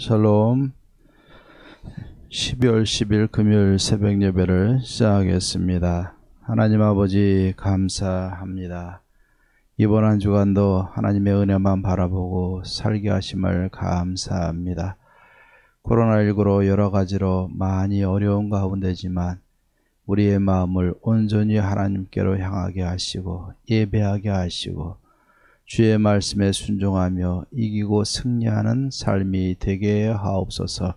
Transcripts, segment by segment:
샬롬. 12월 10일 금요일 새벽 예배를 시작하겠습니다. 하나님 아버지 감사합니다. 이번 한 주간도 하나님의 은혜만 바라보고 살게 하심을 감사합니다. 코로나19로 여러 가지로 많이 어려운 가운데지만 우리의 마음을 온전히 하나님께로 향하게 하시고 예배하게 하시고 주의 말씀에 순종하며 이기고 승리하는 삶이 되게 하옵소서.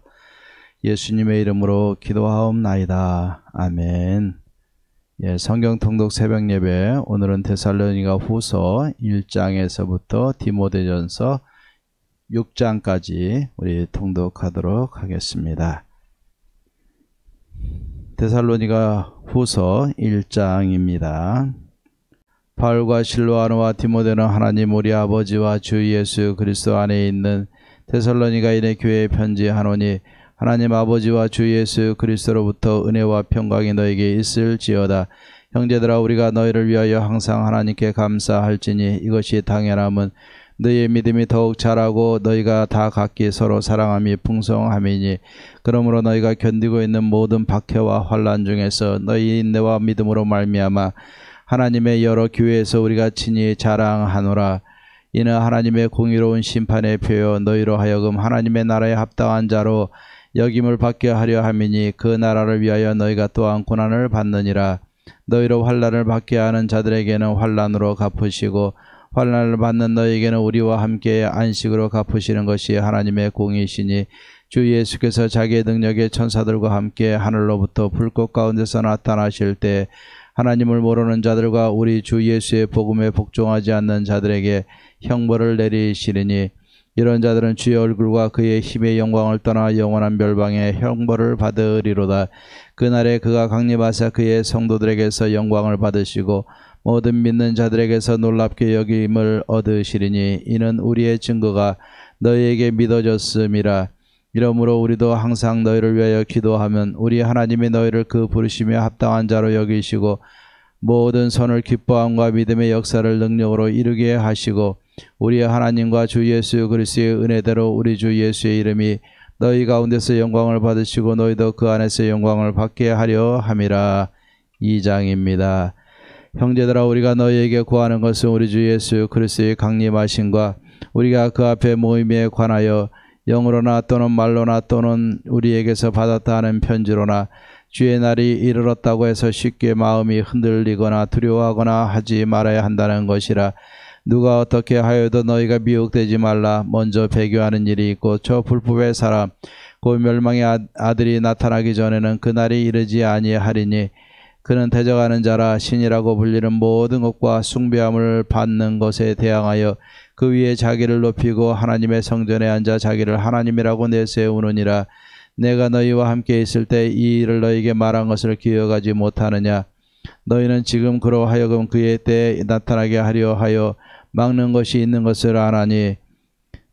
예수님의 이름으로 기도하옵나이다. 아멘. 성경 통독 새벽 예배, 오늘은 데살로니가 후서 1장에서부터 디모데전서 6장까지 우리 통독하도록 하겠습니다. 데살로니가 후서 1장입니다. 바울과 실로아노와 디모데는 하나님 우리 아버지와 주 예수 그리스도 안에 있는 데살로니가인의 교회에 편지하노니 하나님 아버지와 주 예수 그리스도로부터 은혜와 평강이 너에게 있을지어다. 형제들아, 우리가 너희를 위하여 항상 하나님께 감사할지니 이것이 당연함은 너희의 믿음이 더욱 자라고 너희가 다 각기 서로 사랑함이 풍성함이니, 그러므로 너희가 견디고 있는 모든 박해와 환난 중에서 너희 인내와 믿음으로 말미암아 하나님의 여러 교회에서 우리가 친히 자랑하노라. 이는 하나님의 공의로운 심판의 표요 너희로 하여금 하나님의 나라에 합당한 자로 여김을 받게 하려 함이니, 그 나라를 위하여 너희가 또한 고난을 받느니라. 너희로 환난을 받게 하는 자들에게는 환난으로 갚으시고 환난을 받는 너희에게는 우리와 함께 안식으로 갚으시는 것이 하나님의 공의시니, 주 예수께서 자기의 능력의 천사들과 함께 하늘로부터 불꽃 가운데서 나타나실 때 하나님을 모르는 자들과 우리 주 예수의 복음에 복종하지 않는 자들에게 형벌을 내리시리니, 이런 자들은 주의 얼굴과 그의 힘의 영광을 떠나 영원한 멸망의 형벌을 받으리로다. 그날에 그가 강림하사 그의 성도들에게서 영광을 받으시고 모든 믿는 자들에게서 놀랍게 여김을 얻으시리니, 이는 우리의 증거가 너희에게 믿어졌음이라. 이러므로 우리도 항상 너희를 위하여 기도하면 우리 하나님이 너희를 그 부르심에 합당한 자로 여기시고 모든 선을 기뻐함과 믿음의 역사를 능력으로 이루게 하시고, 우리의 하나님과 주 예수 그리스도의 은혜대로 우리 주 예수의 이름이 너희 가운데서 영광을 받으시고 너희도 그 안에서 영광을 받게 하려 함이라. 2장입니다. 형제들아, 우리가 너희에게 구하는 것은 우리 주 예수 그리스도의 강림하심과 우리가 그 앞에 모임에 관하여 영으로나 또는 말로나 또는 우리에게서 받았다 하는 편지로나 주의 날이 이르렀다고 해서 쉽게 마음이 흔들리거나 두려워하거나 하지 말아야 한다는 것이라. 누가 어떻게 하여도 너희가 미혹되지 말라. 먼저 배교하는 일이 있고 저 불법의 사람 곧 멸망의 아들이 나타나기 전에는 그날이 이르지 아니하리니, 그는 대적하는 자라. 신이라고 불리는 모든 것과 숭배함을 받는 것에 대항하여 그 위에 자기를 높이고 하나님의 성전에 앉아 자기를 하나님이라고 내세우느니라. 내가 너희와 함께 있을 때 이 일을 너희에게 말한 것을 기억하지 못하느냐. 너희는 지금 그로 하여금 그의 때에 나타나게 하려 하여 막는 것이 있는 것을 아나니,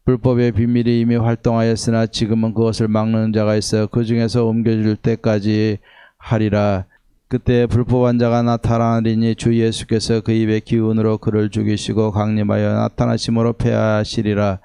불법의 비밀이 이미 활동하였으나 지금은 그것을 막는 자가 있어 그 중에서 옮겨줄 때까지 하리라. 그때 불법한 자가 나타나리니 주 예수께서 그 입의 기운으로 그를 죽이시고 강림하여 나타나심으로 패하시리라.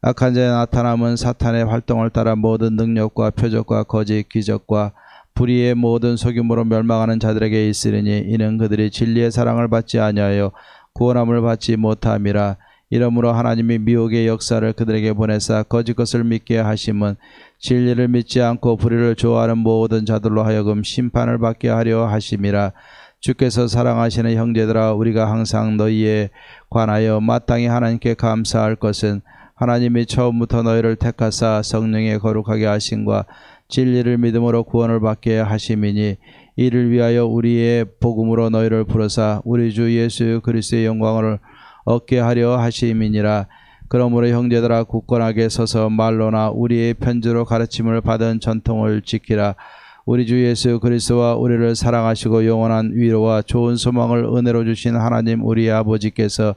악한 자의 나타남은 사탄의 활동을 따라 모든 능력과 표적과 거짓 기적과 불의의 모든 속임으로 멸망하는 자들에게 있으리니, 이는 그들이 진리의 사랑을 받지 아니하여 구원함을 받지 못함이라. 이러므로 하나님이 미혹의 역사를 그들에게 보내사 거짓 것을 믿게 하심은 진리를 믿지 않고 불의를 좋아하는 모든 자들로 하여금 심판을 받게 하려 하심이라. 주께서 사랑하시는 형제들아, 우리가 항상 너희에 관하여 마땅히 하나님께 감사할 것은 하나님이 처음부터 너희를 택하사 성령에 거룩하게 하심과 진리를 믿음으로 구원을 받게 하심이니, 이를 위하여 우리의 복음으로 너희를 부르사 우리 주 예수 그리스도의 영광을 얻게 하려 하심이니라. 그러므로 형제들아, 굳건하게 서서 말로나 우리의 편지로 가르침을 받은 전통을 지키라. 우리 주 예수 그리스도와 우리를 사랑하시고 영원한 위로와 좋은 소망을 은혜로 주신 하나님 우리 아버지께서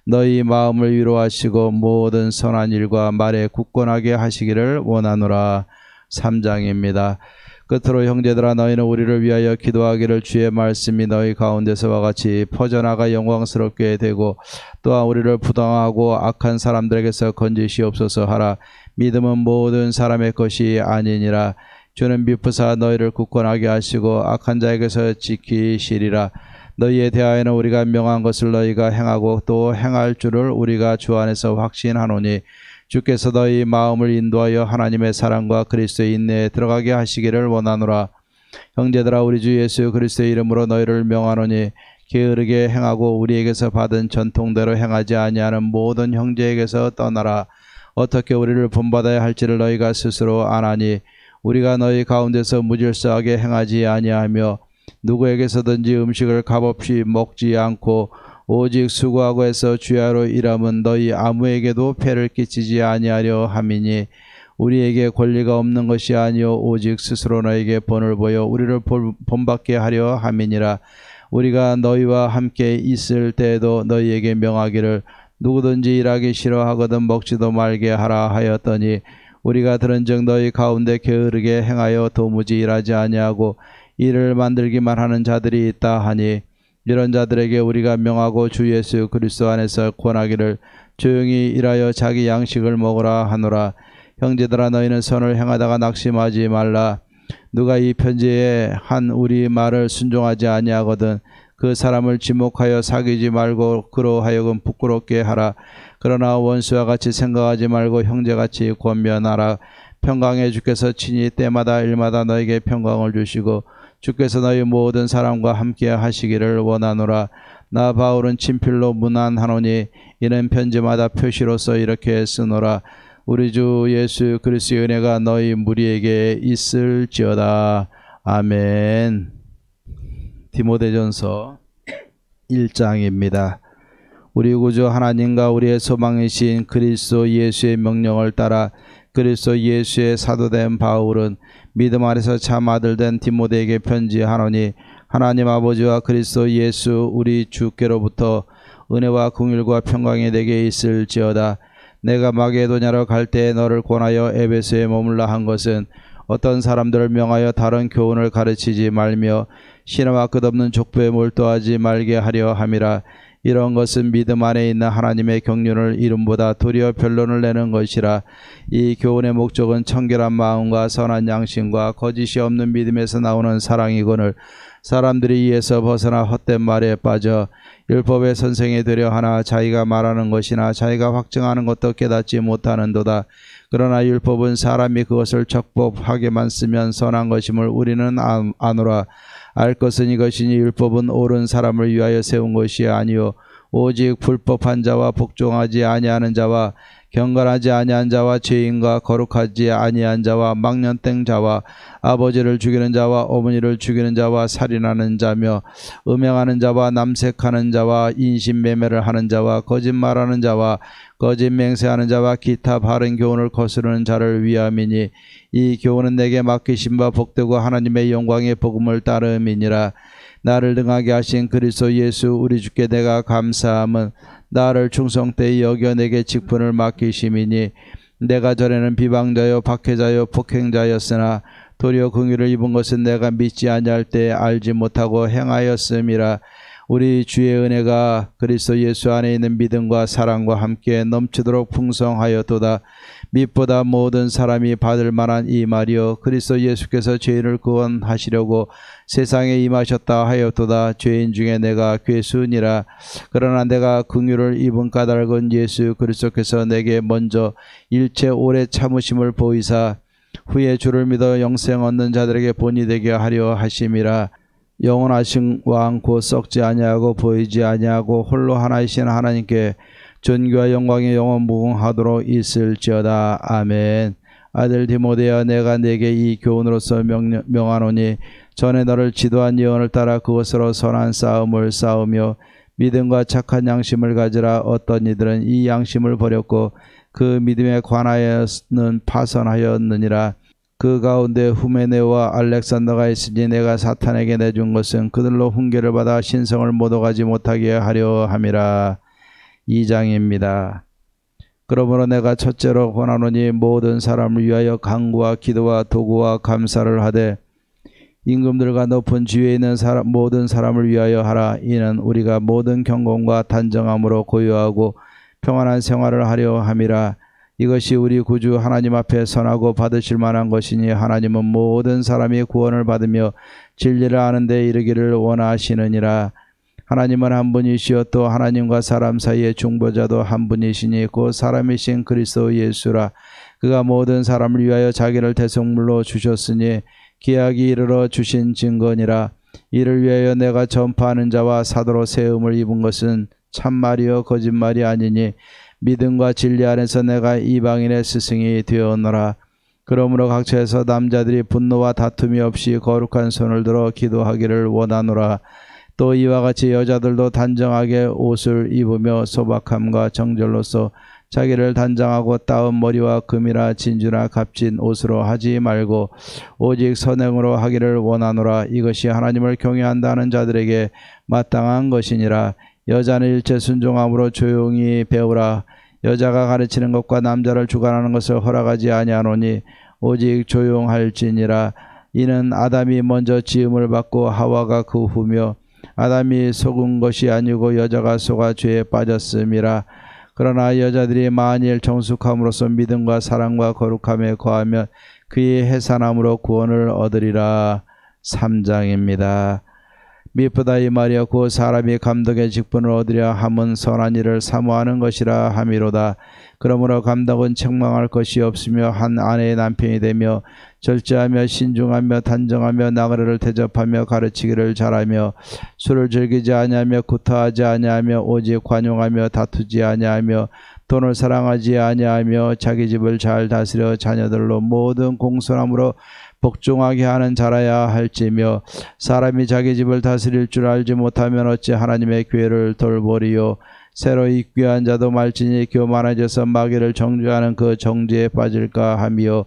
너희 마음을 위로하시고 모든 선한 일과 말에 굳건하게 하시기를 원하노라. 3장입니다. 끝으로 형제들아 너희는 우리를 위하여 기도하기를 주의 말씀이 너희 가운데서와 같이 퍼져나가 영광스럽게 되고 또한 우리를 부당하고 악한 사람들에게서 건지시옵소서 하라. 믿음은 모든 사람의 것이 아니니라. 주는 미쁘사 너희를 굳건하게 하시고 악한 자에게서 지키시리라. 너희에 대하여는 우리가 명한 것을 너희가 행하고 또 행할 줄을 우리가 주 안에서 확신하노니 주께서 너희 마음을 인도하여 하나님의 사랑과 그리스도의 인내에 들어가게 하시기를 원하노라. 형제들아 우리 주 예수 그리스도의 이름으로 너희를 명하노니 게으르게 행하고 우리에게서 받은 전통대로 행하지 아니하는 모든 형제에게서 떠나라. 어떻게 우리를 본받아야 할지를 너희가 스스로 아나니 우리가 너희 가운데서 무질서하게 행하지 아니하며 누구에게서든지 음식을 값없이 먹지 않고 오직 수고하고 해서 주야로 일함은 너희 아무에게도 폐를 끼치지 아니하려 함이니 우리에게 권리가 없는 것이 아니요 오직 스스로 너에게 본을 보여 우리를 본받게 하려 함이니라. 우리가 너희와 함께 있을 때에도 너희에게 명하기를 누구든지 일하기 싫어하거든 먹지도 말게 하라 하였더니 우리가 들은즉 너희 가운데 게으르게 행하여 도무지 일하지 아니하고 일을 만들기만 하는 자들이 있다 하니 이런 자들에게 우리가 명하고 주 예수 그리스도 안에서 권하기를 조용히 일하여 자기 양식을 먹으라 하노라. 형제들아 너희는 선을 행하다가 낙심하지 말라. 누가 이 편지에 한 우리 말을 순종하지 아니하거든 그 사람을 지목하여 사귀지 말고 그로 하여금 부끄럽게 하라. 그러나 원수와 같이 생각하지 말고 형제같이 권면하라. 평강의 주께서 친히 때마다 일마다 너에게 평강을 주시고 주께서 너희 모든 사람과 함께 하시기를 원하노라. 나 바울은 친필로 문안하노니 이는 편지마다 표시로서 이렇게 쓰노라. 우리 주 예수 그리스도의 은혜가 너희 무리에게 있을지어다. 아멘. 디모데전서 1장입니다. 우리 구주 하나님과 우리의 소망이신 그리스도 예수의 명령을 따라 그리스도 예수의 사도된 바울은 믿음 안에서 참 아들 된 디모데에게 편지하노니 하나님 아버지와 그리스도 예수 우리 주께로부터 은혜와 긍휼과 평강이 내게 있을지어다. 내가 마게도냐로 갈 때에 너를 권하여 에베소에 머물라 한 것은 어떤 사람들을 명하여 다른 교훈을 가르치지 말며 신화와 끝없는 족보에 몰두하지 말게 하려 함이라. 이런 것은 믿음 안에 있는 하나님의 경륜을 이름보다 도리어 변론을 내는 것이라. 이 교훈의 목적은 청결한 마음과 선한 양심과 거짓이 없는 믿음에서 나오는 사랑이거늘 사람들이 이에서 벗어나 헛된 말에 빠져 율법의 선생이 되려 하나 자기가 말하는 것이나 자기가 확증하는 것도 깨닫지 못하는도다. 그러나 율법은 사람이 그것을 적법하게만 쓰면 선한 것임을 우리는 아노라. 알 것은 이것이니 율법은 옳은 사람을 위하여 세운 것이 아니요 오직 불법한 자와 복종하지 아니하는 자와 경건하지 아니한 자와 죄인과 거룩하지 아니한 자와 망년된 자와 아버지를 죽이는 자와 어머니를 죽이는 자와 살인하는 자며 음행하는 자와 남색하는 자와 인신매매를 하는 자와 거짓말하는 자와 거짓 맹세하는 자와 기타 바른 교훈을 거스르는 자를 위함이니 이 교훈은 내게 맡기신 바 복되고 하나님의 영광의 복음을 따름이니라. 나를 등하게 하신 그리스도 예수 우리 주께 내가 감사함은 나를 충성되이 여겨 내게 직분을 맡기심이니 내가 전에는 비방자요 박해자요 폭행자였으나 도리어 긍휼을 입은 것은 내가 믿지 아니할 때 알지 못하고 행하였음이라. 우리 주의 은혜가 그리스도 예수 안에 있는 믿음과 사랑과 함께 넘치도록 풍성하였도다. 믿보다 모든 사람이 받을 만한 이 말이요 그리스도 예수께서 죄인을 구원하시려고 세상에 임하셨다 하였도다. 죄인 중에 내가 괴수니라. 그러나 내가 긍휼을 입은 까닭은 예수 그리스도께서 내게 먼저 일체 오래 참으심을 보이사 후에 주를 믿어 영생 얻는 자들에게 본이 되게 하려 하심이라. 영원하신 왕 곧 썩지 아니하고 보이지 아니하고 홀로 하나이신 하나님께 존귀와 영광이 영원 무궁하도록 있을지어다. 아멘. 아들 디모데야 내가 네게 이 교훈으로서 명하노니 전에 너를 지도한 예언을 따라 그것으로 선한 싸움을 싸우며 믿음과 착한 양심을 가지라. 어떤 이들은 이 양심을 버렸고 그 믿음에 관하여는 파선하였느니라. 그 가운데 후메네와 알렉산더가 있으니 내가 사탄에게 내준 것은 그들로 훈계를 받아 신성을 못 오가지 못하게 하려 함이라. 2장입니다. 그러므로 내가 첫째로 권하노니 모든 사람을 위하여 간구와 기도와 도구와 감사를 하되 임금들과 높은 지위에 있는 모든 사람을 위하여 하라. 이는 우리가 모든 경건과 단정함으로 고요하고 평안한 생활을 하려 함이라. 이것이 우리 구주 하나님 앞에 선하고 받으실 만한 것이니 하나님은 모든 사람이 구원을 받으며 진리를 아는 데 이르기를 원하시느니라. 하나님은 한 분이시요 또 하나님과 사람 사이의 중보자도 한 분이시니 곧 사람이신 그리스도 예수라. 그가 모든 사람을 위하여 자기를 대속물로 주셨으니 기약이 이르러 주신 증거니라. 이를 위하여 내가 전파하는 자와 사도로 세움을 입은 것은 참말이요 거짓말이 아니니 믿음과 진리 안에서 내가 이방인의 스승이 되었노라. 그러므로 각처에서 남자들이 분노와 다툼이 없이 거룩한 손을 들어 기도하기를 원하노라. 또 이와 같이 여자들도 단정하게 옷을 입으며 소박함과 정절로서 자기를 단장하고 따은 머리와 금이나 진주나 값진 옷으로 하지 말고 오직 선행으로 하기를 원하노라. 이것이 하나님을 경외한다는 자들에게 마땅한 것이니라. 여자는 일체 순종함으로 조용히 배우라. 여자가 가르치는 것과 남자를 주관하는 것을 허락하지 아니하노니 오직 조용할지니라. 이는 아담이 먼저 지음을 받고 하와가 그 후며 아담이 속은 것이 아니고 여자가 속아 죄에 빠졌음이라. 그러나 여자들이 만일 정숙함으로써 믿음과 사랑과 거룩함에 거하면 그의 해산함으로 구원을 얻으리라. 3장입니다. 미쁘다 이 말이여 곧 사람이 감독의 직분을 얻으려 함은 선한 일을 사모하는 것이라 함이로다. 그러므로 감독은 책망할 것이 없으며 한 아내의 남편이 되며 절제하며 신중하며 단정하며 나그네를 대접하며 가르치기를 잘하며 술을 즐기지 아니하며 구타하지 아니하며 오직 관용하며 다투지 아니하며 돈을 사랑하지 아니하며 자기 집을 잘 다스려 자녀들로 모든 공손함으로 복종하게 하는 자라야 할지며 사람이 자기 집을 다스릴 줄 알지 못하면 어찌 하나님의 교회를 돌보리요. 새로 입교한 자도 말지니 교만해져서 마귀를 정죄하는 그 정죄에 빠질까 하며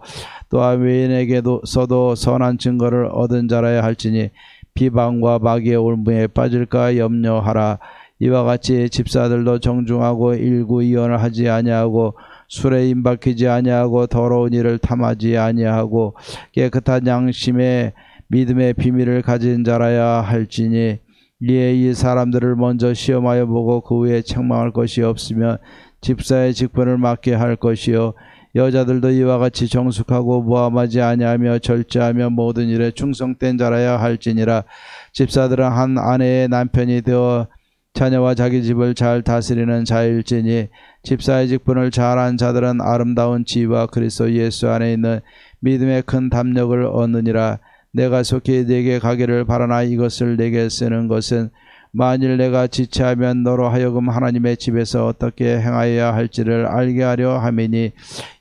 또한 외인에게서도 선한 증거를 얻은 자라야 할지니 비방과 마귀의 올무에 빠질까 염려하라. 이와 같이 집사들도 정중하고 일구이언을 하지 아니하고 술에 임박히지 아니하고 더러운 일을 탐하지 아니하고 깨끗한 양심의 믿음의 비밀을 가진 자라야 할지니 이에 이 사람들을 먼저 시험하여 보고 그 후에 책망할 것이 없으면 집사의 직분을 맡게 할 것이요. 여자들도 이와 같이 정숙하고 모함하지 아니하며 절제하며 모든 일에 충성된 자라야 할지니라. 집사들은 한 아내의 남편이 되어 자녀와 자기 집을 잘 다스리는 자일지니 집사의 직분을 잘한 자들은 아름다운 지위와 그리스도 예수 안에 있는 믿음의 큰 담력을 얻느니라. 내가 속히 네게 가기를 바라나 이것을 네게 쓰는 것은 만일 내가 지체하면 너로 하여금 하나님의 집에서 어떻게 행하여야 할지를 알게 하려 함이니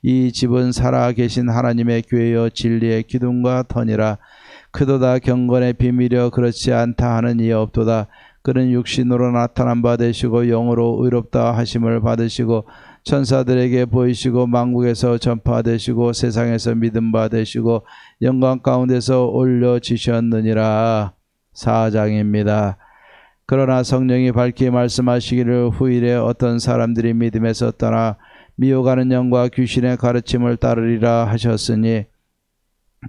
이 집은 살아계신 하나님의 교회여 진리의 기둥과 터니라. 크도다 경건의 비밀이여 그렇지 않다 하는 이 없도다. 그는 육신으로 나타난 바 되시고 영으로 의롭다 하심을 받으시고 천사들에게 보이시고 만국에서 전파되시고 세상에서 믿음 바 되시고 영광 가운데서 올려지셨느니라. 4장입니다. 그러나 성령이 밝히 말씀하시기를 후일에 어떤 사람들이 믿음에서 떠나 미혹하는 영과 귀신의 가르침을 따르리라 하셨으니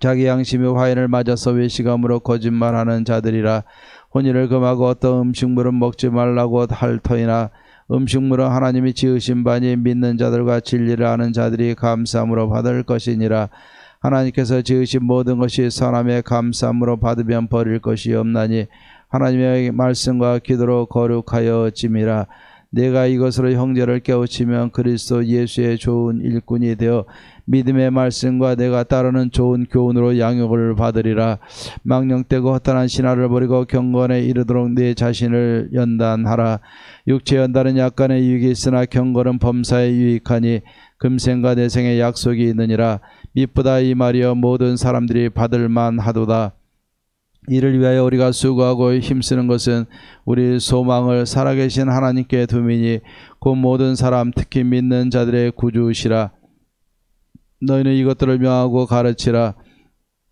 자기 양심이 화인을 맞아서 외식함으로 거짓말하는 자들이라. 혼인을 금하고 어떤 음식물은 먹지 말라고 할 터이나 음식물은 하나님이 지으신 바니 믿는 자들과 진리를 아는 자들이 감사함으로 받을 것이니라. 하나님께서 지으신 모든 것이 선함에 감사함으로 받으면 버릴 것이 없나니 하나님의 말씀과 기도로 거룩하여 짐이라. 내가 이것으로 형제를 깨우치면 그리스도 예수의 좋은 일꾼이 되어 믿음의 말씀과 내가 따르는 좋은 교훈으로 양육을 받으리라. 망령되고 허탄한 신화를 버리고 경건에 이르도록 내 자신을 연단하라. 육체 연단은 약간의 유익이 있으나 경건은 범사에 유익하니 금생과 내생의 약속이 있느니라. 미쁘다 이 말이여 모든 사람들이 받을 만하도다. 이를 위하여 우리가 수고하고 힘쓰는 것은 우리 소망을 살아계신 하나님께 두미니 곧 모든 사람 특히 믿는 자들의 구주시라. 너희는 이것들을 명하고 가르치라.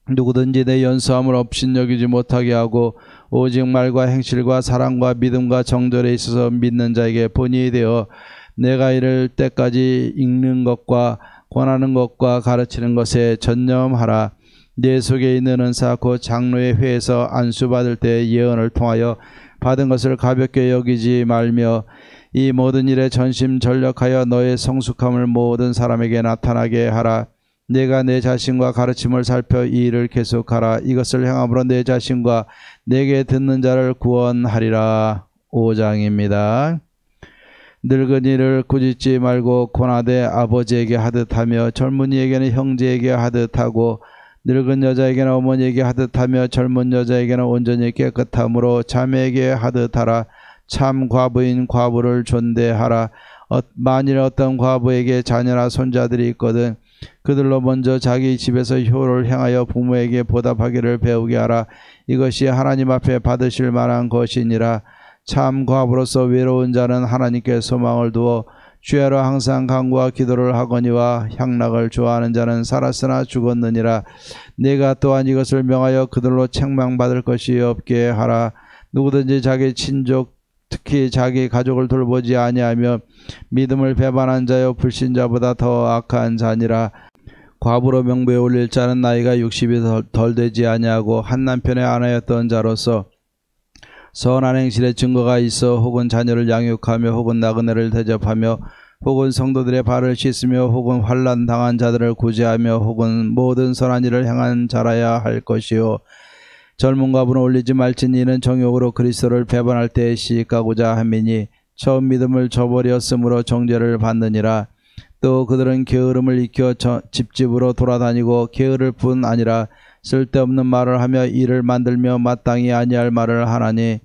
누구든지 내 연수함을 업신여기지 못하게 하고 오직 말과 행실과 사랑과 믿음과 정절에 있어서 믿는 자에게 본이 되어 내가 이를 때까지 읽는 것과 권하는 것과 가르치는 것에 전념하라. 내 속에 있는 은사 곧 장로의 회에서 안수받을 때 예언을 통하여 받은 것을 가볍게 여기지 말며 이 모든 일에 전심전력하여 너의 성숙함을 모든 사람에게 나타나게 하라. 내가 내 자신과 가르침을 살펴 이 일을 계속하라. 이것을 행함으로 내 자신과 내게 듣는 자를 구원하리라. 5장입니다. 늙은이를 꾸짖지 말고 고나되 아버지에게 하듯하며 젊은이에게는 형제에게 하듯하고 늙은 여자에게는 어머니에게 하듯하며 젊은 여자에게는 온전히 깨끗함으로 자매에게 하듯하라. 참 과부인 과부를 존대하라. 만일 어떤 과부에게 자녀나 손자들이 있거든 그들로 먼저 자기 집에서 효를 행하여 부모에게 보답하기를 배우게 하라. 이것이 하나님 앞에 받으실 만한 것이니라. 참 과부로서 외로운 자는 하나님께 소망을 두어 주야로 항상 간구와 기도를 하거니와 향락을 좋아하는 자는 살았으나 죽었느니라. 내가 또한 이것을 명하여 그들로 책망받을 것이 없게 하라. 누구든지 자기 친족 특히 자기 가족을 돌보지 아니하며 믿음을 배반한 자여 불신자보다 더 악한 자니라. 과부로 명부에 올릴 자는 나이가 60이 덜 되지 아니하고 한 남편의 아내였던 자로서 선한 행실의 증거가 있어 혹은 자녀를 양육하며 혹은 나그네를 대접하며 혹은 성도들의 발을 씻으며 혹은 환난 당한 자들을 구제하며 혹은 모든 선한 일을 행한 자라야 할 것이요. 젊은 과부는 올리지 말지니 이는 정욕으로 그리스도를 배반할 때에 시집가고자 함이니 처음 믿음을 저버렸으므로 정죄를 받느니라. 또 그들은 게으름을 익혀 집집으로 돌아다니고 게으를 뿐 아니라 쓸데없는 말을 하며 일을 만들며 마땅히 아니할 말을 하나니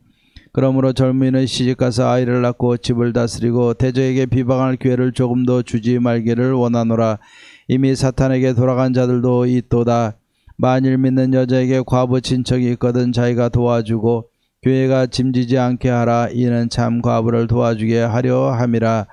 그러므로 젊은이는 시집가서 아이를 낳고 집을 다스리고 대저에게 비방할 기회를 조금도 주지 말기를 원하노라. 이미 사탄에게 돌아간 자들도 있도다. 만일 믿는 여자에게 과부 친척이 있거든 자기가 도와주고 교회가 짐지지 않게 하라. 이는 참 과부를 도와주게 하려 함이라.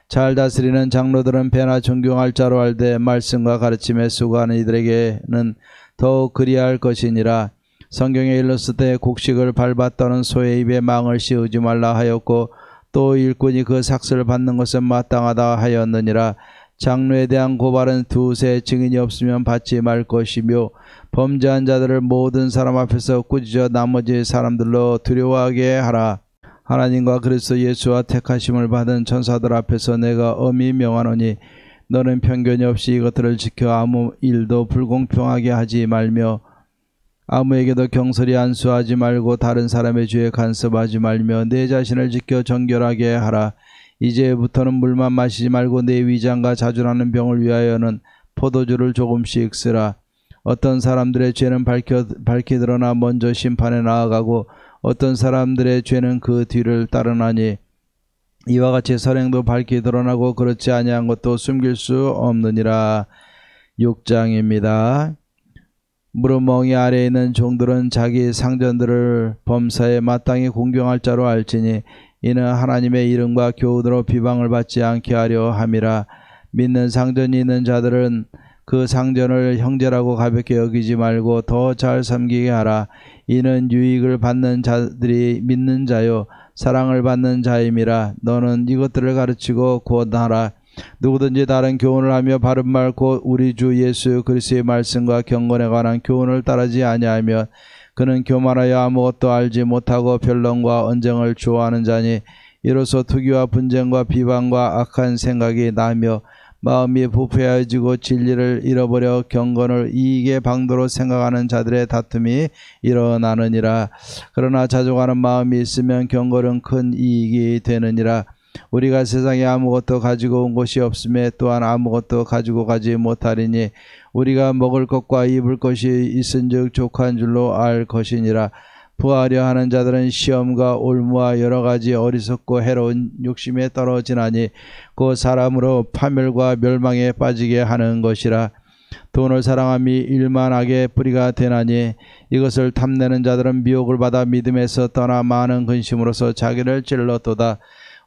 잘 다스리는 장로들은 배나 존경할 자로 알되 말씀과 가르침에 수고하는 이들에게는 더욱 그리할 것이니라. 성경에 일렀을 때 곡식을 밟아 떠는 소의 입에 망을 씌우지 말라 하였고 또 일꾼이 그 삭슬을 받는 것은 마땅하다 하였느니라. 장로에 대한 고발은 두세 증인이 없으면 받지 말 것이며 범죄한 자들을 모든 사람 앞에서 꾸짖어 나머지 사람들로 두려워하게 하라. 하나님과 그리스도 예수와 택하심을 받은 천사들 앞에서 내가 엄히 명하노니 너는 편견이 없이 이것들을 지켜 아무 일도 불공평하게 하지 말며 아무에게도 경솔히 안수하지 말고 다른 사람의 죄에 간섭하지 말며 내 자신을 지켜 정결하게 하라. 이제부터는 물만 마시지 말고 내 위장과 자주나는 병을 위하여는 포도주를 조금씩 쓰라. 어떤 사람들의 죄는 밝히 드러나 먼저 심판에 나아가고 어떤 사람들의 죄는 그 뒤를 따르나니 이와 같이 선행도 밝히 드러나고 그렇지 아니한 것도 숨길 수 없느니라. 6장입니다. 무릎 멍이 아래에 있는 종들은 자기 상전들을 범사에 마땅히 공경할 자로 알지니 이는 하나님의 이름과 교훈으로 비방을 받지 않게 하려 함이라. 믿는 상전이 있는 자들은 그 상전을 형제라고 가볍게 여기지 말고 더 잘 섬기게 하라. 이는 유익을 받는 자들이 믿는 자요 사랑을 받는 자임이라. 너는 이것들을 가르치고 권하라. 누구든지 다른 교훈을 하며 바른 말 곧 우리 주 예수 그리스도의 말씀과 경건에 관한 교훈을 따르지 아니하면 그는 교만하여 아무것도 알지 못하고 변론과 언쟁을 좋아하는 자니 이로써 투기와 분쟁과 비방과 악한 생각이 나며 마음이 부패해지고 진리를 잃어버려 경건을 이익의 방도로 생각하는 자들의 다툼이 일어나느니라. 그러나 자족하는 마음이 있으면 경건은 큰 이익이 되느니라. 우리가 세상에 아무것도 가지고 온 것이 없음에 또한 아무것도 가지고 가지 못하리니 우리가 먹을 것과 입을 것이 있은즉 족한 줄로 알 것이니라. 부하려 하는 자들은 시험과 올무와 여러가지 어리석고 해로운 욕심에 떨어지나니 그 사람으로 파멸과 멸망에 빠지게 하는 것이라. 돈을 사랑함이 일만하게 뿌리가 되나니 이것을 탐내는 자들은 미혹을 받아 믿음에서 떠나 많은 근심으로서 자기를 찔렀도다.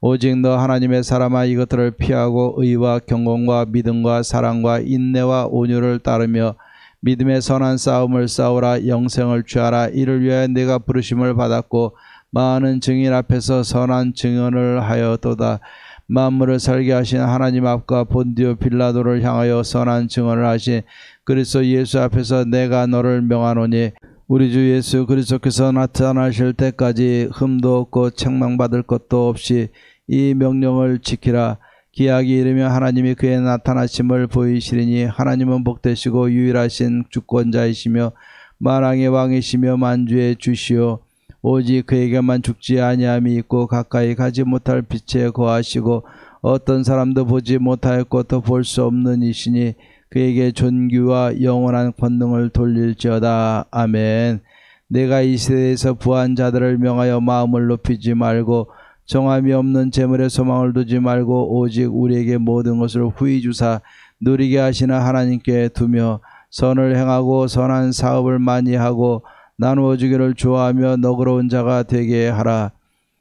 오직 너 하나님의 사람아 이것들을 피하고 의와 경건과 믿음과 사랑과 인내와 온유를 따르며 믿음의 선한 싸움을 싸우라. 영생을 취하라. 이를 위하여 내가 부르심을 받았고 많은 증인 앞에서 선한 증언을 하였도다. 만물을 살게 하신 하나님 앞과 본디오 빌라도를 향하여 선한 증언을 하신 그리스도 예수 앞에서 내가 너를 명하노니 우리 주 예수 그리스도께서 나타나실 때까지 흠도 없고 책망받을 것도 없이 이 명령을 지키라. 기약이 이르며 하나님이 그의 나타나심을 보이시리니 하나님은 복되시고 유일하신 주권자이시며 만왕의 왕이시며 만주의 주시오. 오직 그에게만 죽지 아니함이 있고 가까이 가지 못할 빛에 거하시고 어떤 사람도 보지 못하였고 또 볼 수 없는 이시니 그에게 존귀와 영원한 권능을 돌릴지어다. 아멘. 내가 이 세대에서 부한 자들을 명하여 마음을 높이지 말고 정함이 없는 재물에 소망을 두지 말고 오직 우리에게 모든 것을 후히 주사 누리게 하시는 하나님께 두며 선을 행하고 선한 사업을 많이 하고 나누어 주기를 좋아하며 너그러운 자가 되게 하라.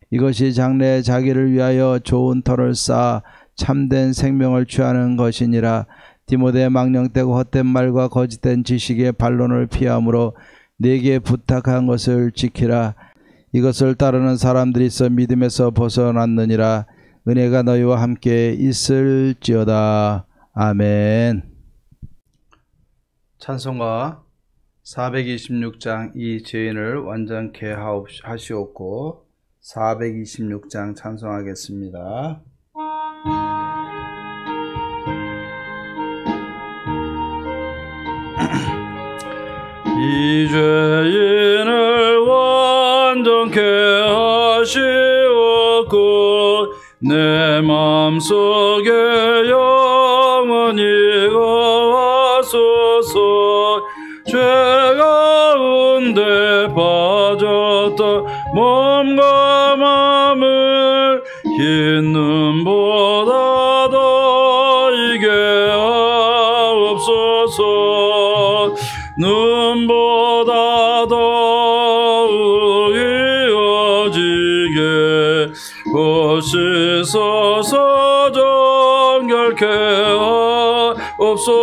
이것이 장래에 자기를 위하여 좋은 터를 쌓아 참된 생명을 취하는 것이니라. 디모데 망령되고 헛된 말과 거짓된 지식의 반론을 피하므로 네게 부탁한 것을 지키라. 이것을 따르는 사람들이 있어 믿음에서 벗어났느니라. 은혜가 너희와 함께 있을지어다. 아멘. 찬송가 426장 이 죄인을 완전케 하시옵고 426장 찬송하겠습니다. 이 죄인을 완전케 하시옵고 내 맘속에 영원히 거하소서. 죄 가운데 빠졌다 몸과 마음을 흰 눈보다 더 이게 하옵소서. 눈보다 더욱 이어지게 보시소서. 정결케 하옵소서.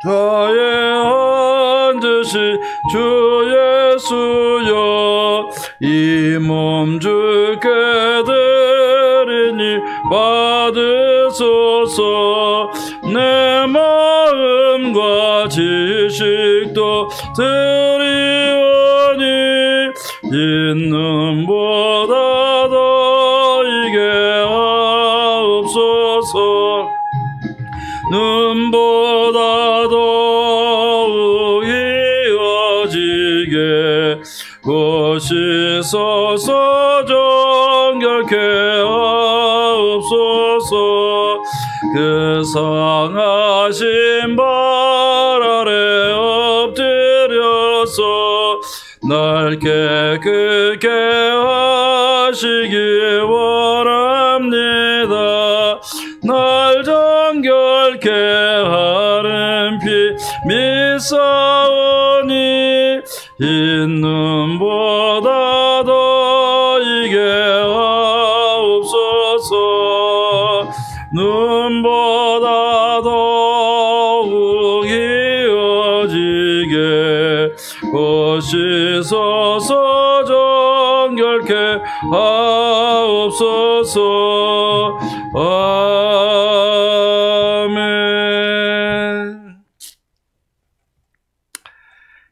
저의 앉으시 주 예수여 이 몸 주께 드리니 받으소서. 내 마음과 지식도 드리오니 있는보다 더 이게 하옵소서. 눈보다 더욱 이어지게 보시소서. 정결케 하옵소서. 그 상하신 발 아래 엎드려서 날 깨끗게 하시기 원합니다. 날 정결케 하는 피 믿사오니 있는보다 더 이게 하옵소서. 눈보다 더욱 이어지게 보시소서. 정결케 하옵소서. 아멘.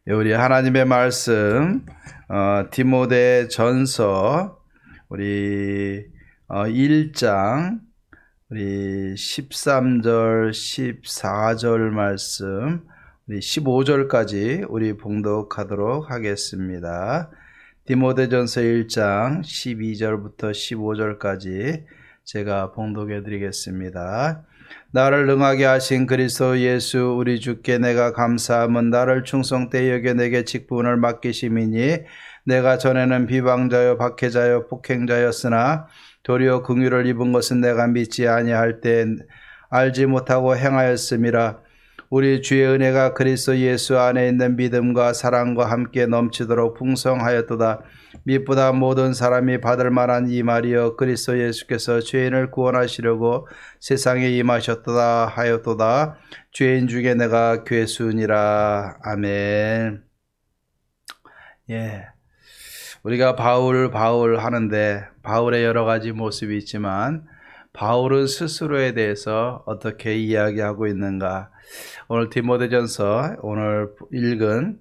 우리 하나님의 말씀 디모데 전서 우리 1장 우리 13절 14절 말씀 우리 15절까지 우리 봉독하도록 하겠습니다. 디모데전서 1장 12절부터 15절까지 제가 봉독해 드리겠습니다. 나를 능하게 하신 그리스도 예수 우리 주께 내가 감사함은 나를 충성되이 여겨 내게 직분을 맡기심이니 내가 전에는 비방자요 박해자요 폭행자였으나 도리어 긍휼을 입은 것은 내가 믿지 아니할 때 알지 못하고 행하였음이라. 우리 주의 은혜가 그리스도 예수 안에 있는 믿음과 사랑과 함께 넘치도록 풍성하였도다. 미쁘다 모든 사람이 받을 만한 이 말이여 그리스도 예수께서 죄인을 구원하시려고 세상에 임하셨도다 하였도다. 죄인 중에 내가 괴수니라. 아멘. 예. 우리가 바울 하는데 바울의 여러 가지 모습이 있지만 바울은 스스로에 대해서 어떻게 이야기하고 있는가? 오늘 디모데전서 오늘 읽은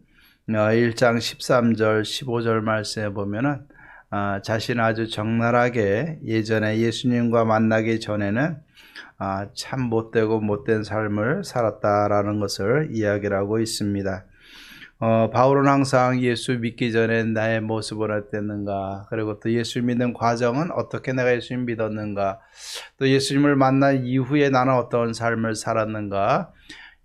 1장 13절 15절 말씀에 보면은 자신은 아주 적나라하게 예전에 예수님과 만나기 전에는 참 못되고 못된 삶을 살았다라는 것을 이야기를 하고 있습니다. 바울은 항상 예수 믿기 전에 나의 모습은 어땠는가, 그리고 또 예수 믿는 과정은 어떻게 내가 예수님 믿었는가, 또 예수님을 만난 이후에 나는 어떤 삶을 살았는가,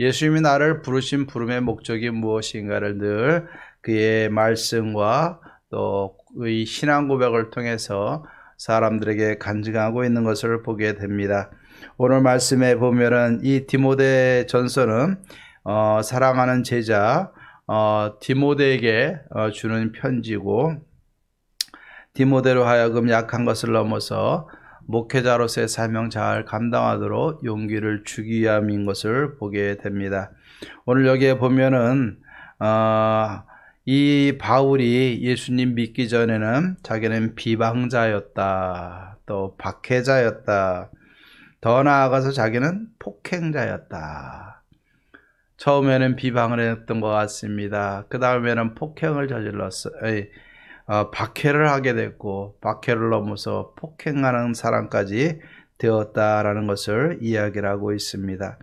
예수님이 나를 부르신 부름의 목적이 무엇인가를 늘 그의 말씀과 또 이 신앙 고백을 통해서 사람들에게 간증하고 있는 것을 보게 됩니다. 오늘 말씀에 보면은 이 디모데 전서는 사랑하는 제자 디모데에게 주는 편지고, 디모데로 하여금 약한 것을 넘어서 목회자로서의 사명 잘 감당하도록 용기를 주기 위함인 것을 보게 됩니다. 오늘 여기에 보면은 이 바울이 예수님 믿기 전에는 자기는 비방자였다, 또 박해자였다, 더 나아가서 자기는 폭행자였다. 처음에는 비방을 했던 것 같습니다. 그 다음에는 폭행을 박해를 하게 됐고, 박해를 넘어서 폭행하는 사람까지 되었다라는 것을 이야기를 하고 있습니다.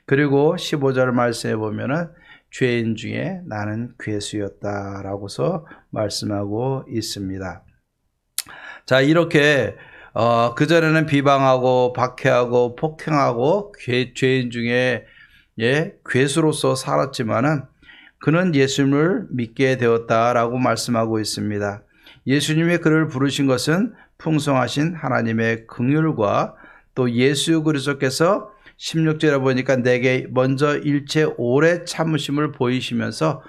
그리고 15절 말씀에 보면은 죄인 중에 나는 괴수였다라고서 말씀하고 있습니다. 자, 이렇게 그전에는 비방하고 박해하고 폭행하고 죄인 중에 괴수로서 살았지만은 그는 예수님을 믿게 되었다라고 말씀하고 있습니다. 예수님이 그를 부르신 것은 풍성하신 하나님의 긍휼과 또 예수 그리스도께서 16절에 보니까 내게 먼저 일체 오래 참으심을 보이시면서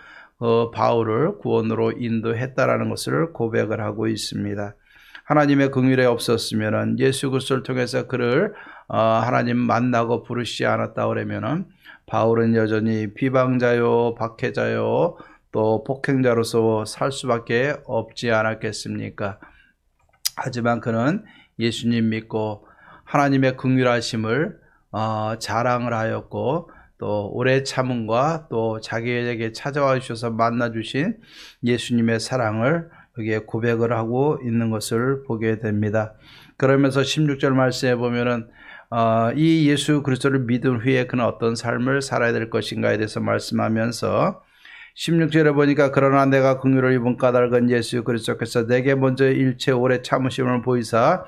바울을 구원으로 인도했다라는 것을 고백을 하고 있습니다. 하나님의 긍휼이 없었으면은 예수 그리스도를 통해서 그를 하나님 만나고 부르시지 않았다 그러면은 바울은 여전히 비방자요, 박해자요, 또 폭행자로서 살 수밖에 없지 않았겠습니까? 하지만 그는 예수님 믿고 하나님의 긍휼하심을 자랑을 하였고, 또 오래 참음과 또 자기에게 찾아와 주셔서 만나 주신 예수님의 사랑을 여기에 고백을 하고 있는 것을 보게 됩니다. 그러면서 16절 말씀에 보면은 이 예수 그리스도를 믿은 후에 그는 어떤 삶을 살아야 될 것인가에 대해서 말씀하면서 16절에 보니까 그러나 내가 긍휼을 입은 까닭은 예수 그리스도께서 내게 먼저 일체 오래 참으심을 보이사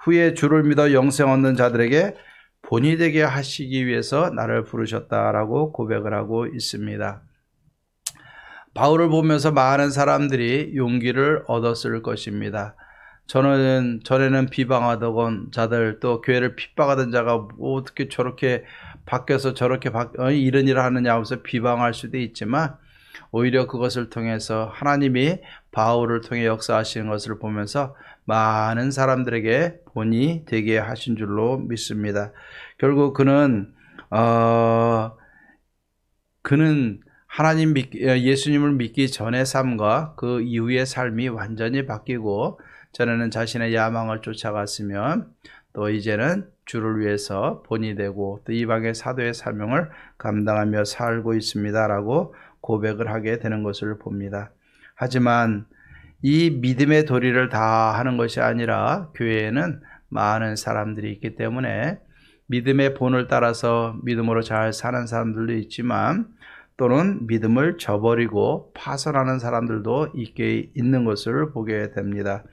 후에 주를 믿어 영생 얻는 자들에게 본이 되게 하시기 위해서 나를 부르셨다라고 고백을 하고 있습니다. 바울을 보면서 많은 사람들이 용기를 얻었을 것입니다. 전에는 비방하던 자들, 또 교회를 핍박하던 자가 어떻게 저렇게 바뀌어서 저렇게 이런 일을 하느냐 하면서 비방할 수도 있지만, 오히려 그것을 통해서 하나님이 바울을 통해 역사하시는 것을 보면서 많은 사람들에게 본이 되게 하신 줄로 믿습니다. 결국 그는 예수님을 믿기 전의 삶과 그 이후의 삶이 완전히 바뀌고, 전에는 자신의 야망을 쫓아갔으면 또 이제는 주를 위해서 본이 되고 또 이방의 사도의 사명을 감당하며 살고 있습니다라고 고백을 하게 되는 것을 봅니다. 하지만 이 믿음의 도리를 다 하는 것이 아니라 교회에는 많은 사람들이 있기 때문에 믿음의 본을 따라서 믿음으로 잘 사는 사람들도 있지만, 또는 믿음을 저버리고 파선하는 사람들도 있는 것을 보게 됩니다.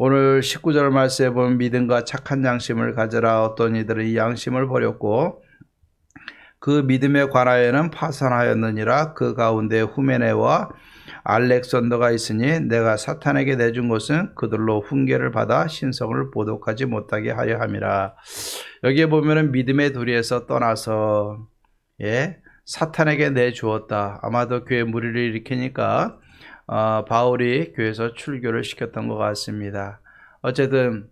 오늘 19절 말씀에 보면 믿음과 착한 양심을 가져라. 어떤 이들은 이 양심을 버렸고 그 믿음에 관하여는 파선하였느니라. 그 가운데 후메네와 알렉산더가 있으니 내가 사탄에게 내준 것은 그들로 훈계를 받아 신성을 보독하지 못하게 하려 함이라. 여기에 보면은 믿음의 도리에서 떠나서 사탄에게 내주었다. 아마도 교회 무리를 일으키니까 바울이 교회에서 출교를 시켰던 것 같습니다. 어쨌든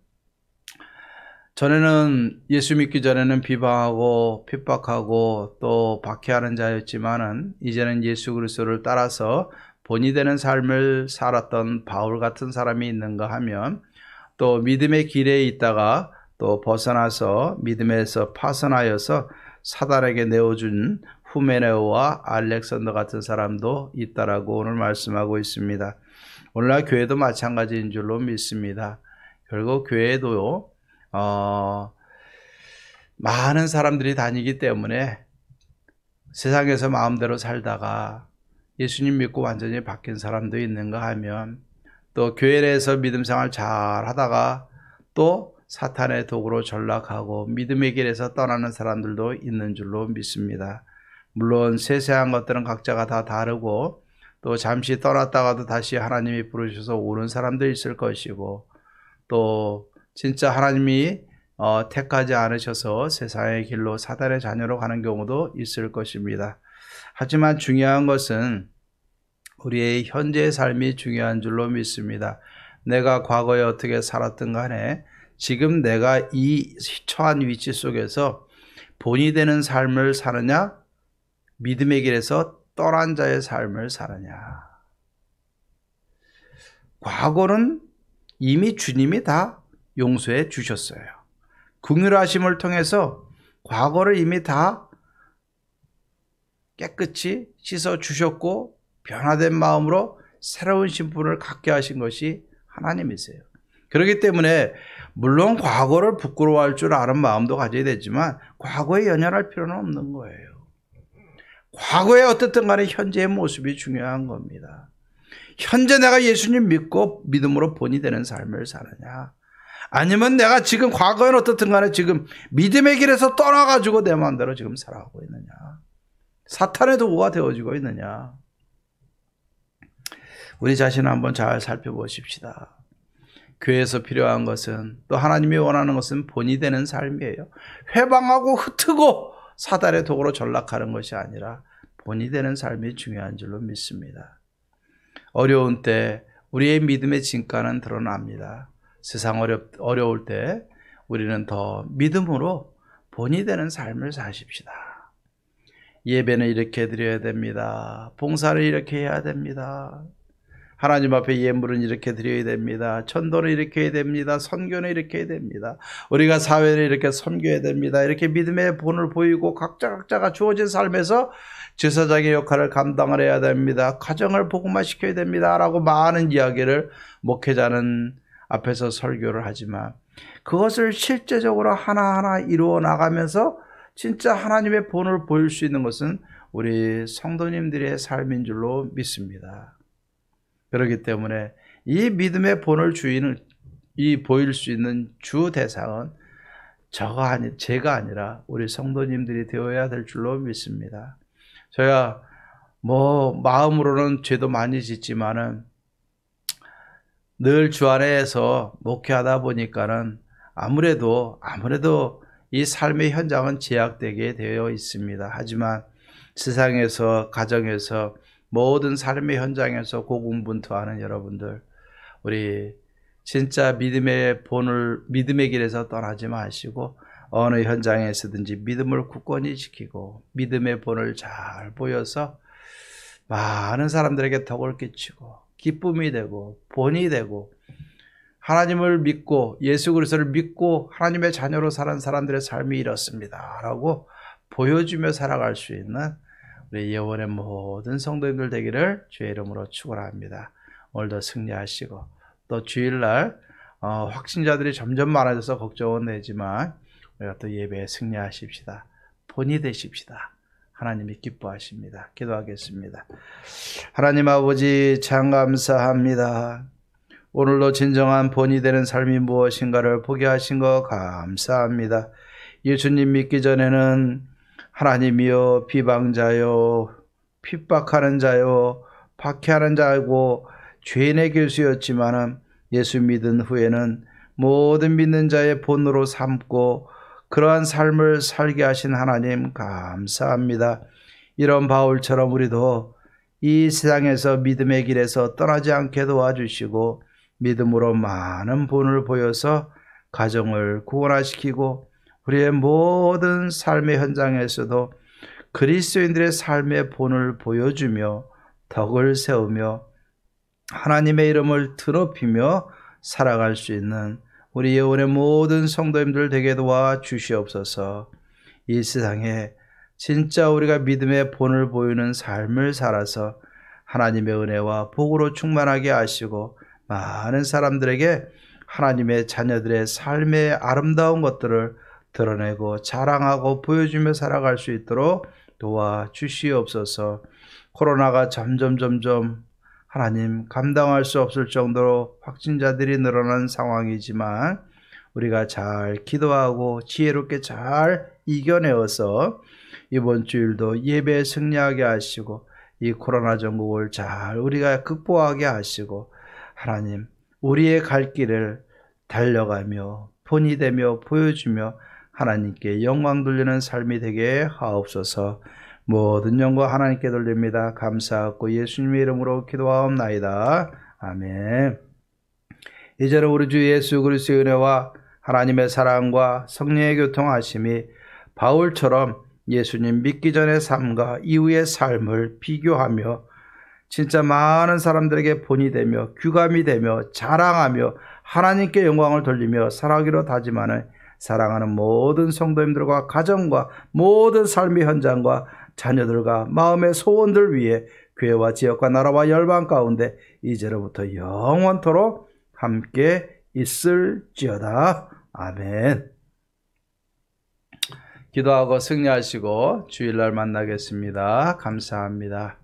전에는 예수 믿기 전에는 비방하고 핍박하고 또 박해하는 자였지만은 이제는 예수 그리스도를 따라서 본이 되는 삶을 살았던 바울 같은 사람이 있는가 하면, 또 믿음의 길에 있다가 또 벗어나서 믿음에서 파선하여서 사단에게 내어준 후메네오와 알렉산더 같은 사람도 있다라고 오늘 말씀하고 있습니다. 오늘날 교회도 마찬가지인 줄로 믿습니다. 결국 교회도 많은 사람들이 다니기 때문에 세상에서 마음대로 살다가 예수님 믿고 완전히 바뀐 사람도 있는가 하면, 또 교회 내에서 믿음 생활 잘 하다가 또 사탄의 도구로 전락하고 믿음의 길에서 떠나는 사람들도 있는 줄로 믿습니다. 물론 세세한 것들은 각자가 다 다르고, 또 잠시 떠났다가도 다시 하나님이 부르셔서 오는 사람도 있을 것이고, 또 진짜 하나님이 택하지 않으셔서 세상의 길로 사단의 자녀로 가는 경우도 있을 것입니다. 하지만 중요한 것은 우리의 현재의 삶이 중요한 줄로 믿습니다. 내가 과거에 어떻게 살았든 간에 지금 내가 이 처한 위치 속에서 본이 되는 삶을 사느냐, 믿음의 길에서 떠난 자의 삶을 사느냐. 과거는 이미 주님이 다 용서해 주셨어요. 긍휼하심을 통해서 과거를 이미 다 깨끗이 씻어 주셨고, 변화된 마음으로 새로운 신분을 갖게 하신 것이 하나님이세요. 그렇기 때문에 물론 과거를 부끄러워할 줄 아는 마음도 가져야 되지만 과거에 연연할 필요는 없는 거예요. 과거에 어떻든 간에 현재의 모습이 중요한 겁니다. 현재 내가 예수님 믿고 믿음으로 본이 되는 삶을 사느냐, 아니면 내가 지금 과거에는 어떻든 간에 지금 믿음의 길에서 떠나가지고 내 마음대로 지금 살아가고 있느냐, 사탄의 도구가 되어지고 있느냐. 우리 자신을 한번 잘 살펴보십시다. 교회에서 필요한 것은, 또 하나님이 원하는 것은 본이 되는 삶이에요. 회방하고 흩트고 사단의 도구로 전락하는 것이 아니라 본이 되는 삶이 중요한 줄로 믿습니다. 어려운 때 우리의 믿음의 진가는 드러납니다. 세상 어려울 때 우리는 더 믿음으로 본이 되는 삶을 사십시다. 예배는 이렇게 드려야 됩니다. 봉사를 이렇게 해야 됩니다. 하나님 앞에 예물은 이렇게 드려야 됩니다. 천도는 이렇게 해야 됩니다. 선교는 이렇게 해야 됩니다. 우리가 사회를 이렇게 섬겨야 됩니다. 이렇게 믿음의 본을 보이고 각자가 주어진 삶에서 제사장의 역할을 감당을 해야 됩니다. 가정을 복음화시켜야 됩니다. 라고 많은 이야기를 목회자는 앞에서 설교를 하지만, 그것을 실제적으로 하나하나 이루어 나가면서 진짜 하나님의 본을 보일 수 있는 것은 우리 성도님들의 삶인 줄로 믿습니다. 그렇기 때문에 이 믿음의 본을 보일 수 있는 주 대상은 제가 아니라 우리 성도님들이 되어야 될 줄로 믿습니다. 저야 마음으로는 죄도 많이 짓지만은 늘 주 안에서 목회하다 보니까는 아무래도 이 삶의 현장은 제약되게 되어 있습니다. 하지만 세상에서, 가정에서, 모든 삶의 현장에서 고군분투하는 여러분들, 우리 진짜 믿음의 길에서 떠나지 마시고 어느 현장에서든지 믿음을 굳건히 지키고 믿음의 본을 잘 보여서 많은 사람들에게 덕을 끼치고 기쁨이 되고 본이 되고, 하나님을 믿고 예수 그리스도를 믿고 하나님의 자녀로 사는 사람들의 삶이 이렇습니다 라고 보여주며 살아갈 수 있는 우리 영원의 모든 성도님들 되기를 주의 이름으로 축원합니다. 오늘도 승리하시고, 또 주일날 확신자들이 점점 많아져서 걱정은 되지만 우리가 또 예배에 승리하십시다. 본이 되십시다. 하나님이 기뻐하십니다. 기도하겠습니다. 하나님 아버지, 참 감사합니다. 오늘도 진정한 본이 되는 삶이 무엇인가를 보게 하신 것 감사합니다. 예수님 믿기 전에는 하나님이여 비방자요, 핍박하는 자요, 박해하는 자고 죄인의 교수였지만 예수 믿은 후에는 모든 믿는 자의 본으로 삼고 그러한 삶을 살게 하신 하나님 감사합니다. 이런 바울처럼 우리도 이 세상에서 믿음의 길에서 떠나지 않게 도와주시고 믿음으로 많은 본을 보여서 가정을 구원화시키고 우리의 모든 삶의 현장에서도 그리스도인들의 삶의 본을 보여주며 덕을 세우며 하나님의 이름을 드높이며 살아갈 수 있는 우리 예원의 모든 성도님들 되게 도와 주시옵소서. 이 세상에 진짜 우리가 믿음의 본을 보이는 삶을 살아서 하나님의 은혜와 복으로 충만하게 하시고 많은 사람들에게 하나님의 자녀들의 삶의 아름다운 것들을 드러내고 자랑하고 보여주며 살아갈 수 있도록 도와주시옵소서. 코로나가 점점 하나님 감당할 수 없을 정도로 확진자들이 늘어난 상황이지만 우리가 잘 기도하고 지혜롭게 잘 이겨내어서 이번 주일도 예배에 승리하게 하시고 이 코로나 전국을 잘 우리가 극복하게 하시고 하나님 우리의 갈 길을 달려가며 본이 되며 보여주며 하나님께 영광 돌리는 삶이 되게 하옵소서. 모든 영광 하나님께 돌립니다. 감사하고 예수님의 이름으로 기도하옵나이다. 아멘. 이제는 우리 주 예수 그리스도의 은혜와 하나님의 사랑과 성령의 교통하심이 바울처럼 예수님 믿기 전의 삶과 이후의 삶을 비교하며 진짜 많은 사람들에게 본이 되며 규감이 되며 자랑하며 하나님께 영광을 돌리며 살아가기로 다짐하는 사랑하는 모든 성도님들과 가정과 모든 삶의 현장과 자녀들과 마음의 소원들 위해 교회와 지역과 나라와 열방 가운데 이제로부터 영원토록 함께 있을지어다. 아멘. 기도하고 승리하시고 주일날 만나겠습니다. 감사합니다.